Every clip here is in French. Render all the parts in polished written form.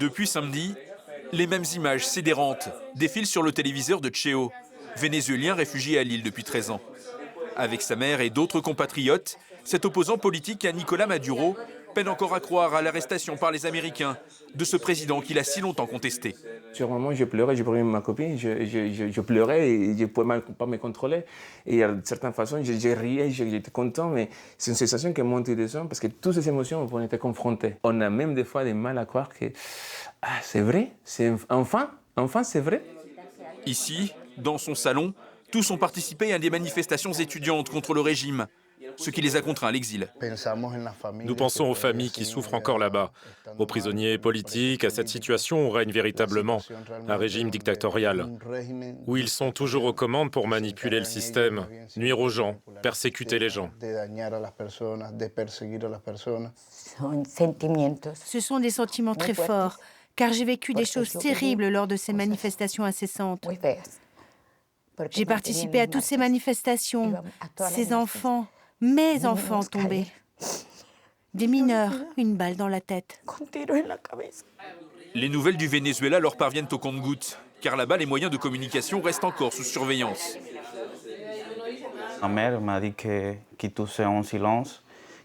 Depuis samedi, les mêmes images sidérantes défilent sur le téléviseur de Cheo, vénézuélien réfugié à Lille depuis 13 ans. Avec sa mère et d'autres compatriotes, cet opposant politique à Nicolás Maduro peine encore à croire à l'arrestation par les Américains de ce président qu'il a si longtemps contesté. Sur un moment, je pleurais, je prenais ma copine, je pleurais et je ne pouvais pas me contrôler. Et de certaine façon, je riais, j'étais content, mais c'est une sensation qui monte et descend parce que toutes ces émotions, on était confrontés. On a même des fois du mal à croire que c'est vrai, enfin c'est vrai. Ici, dans son salon, tous ont participé à des manifestations étudiantes contre le régime, ce qui les a contraints à l'exil. Nous pensons aux familles qui souffrent encore là-bas, aux prisonniers politiques, à cette situation où règne véritablement un régime dictatorial, où ils sont toujours aux commandes pour manipuler le système, nuire aux gens, persécuter les gens. Ce sont des sentiments très forts, car j'ai vécu des choses terribles lors de ces manifestations incessantes. J'ai participé à toutes ces manifestations, ces enfants, mes enfants tombés. Des mineurs, une balle dans la tête. Les nouvelles du Venezuela leur parviennent au compte-gouttes, car là-bas, les moyens de communication restent encore sous surveillance. Ma mère m'a dit que tout c'est en silence,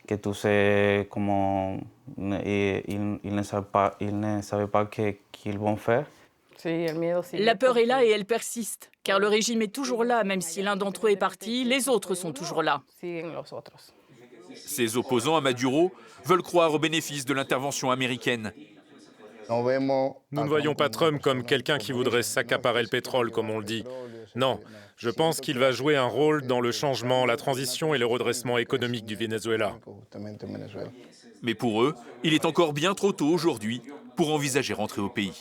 que tout c'est comment ils ne savaient pas qu'ils vont faire. La peur est là et elle persiste, car le régime est toujours là, même si l'un d'entre eux est parti, les autres sont toujours là. Ces opposants à Maduro veulent croire aux bénéfices de l'intervention américaine. Nous ne voyons pas Trump comme quelqu'un qui voudrait s'accaparer le pétrole, comme on le dit. Non, je pense qu'il va jouer un rôle dans le changement, la transition et le redressement économique du Venezuela. Mais pour eux, il est encore bien trop tôt aujourd'hui pour envisager rentrer au pays.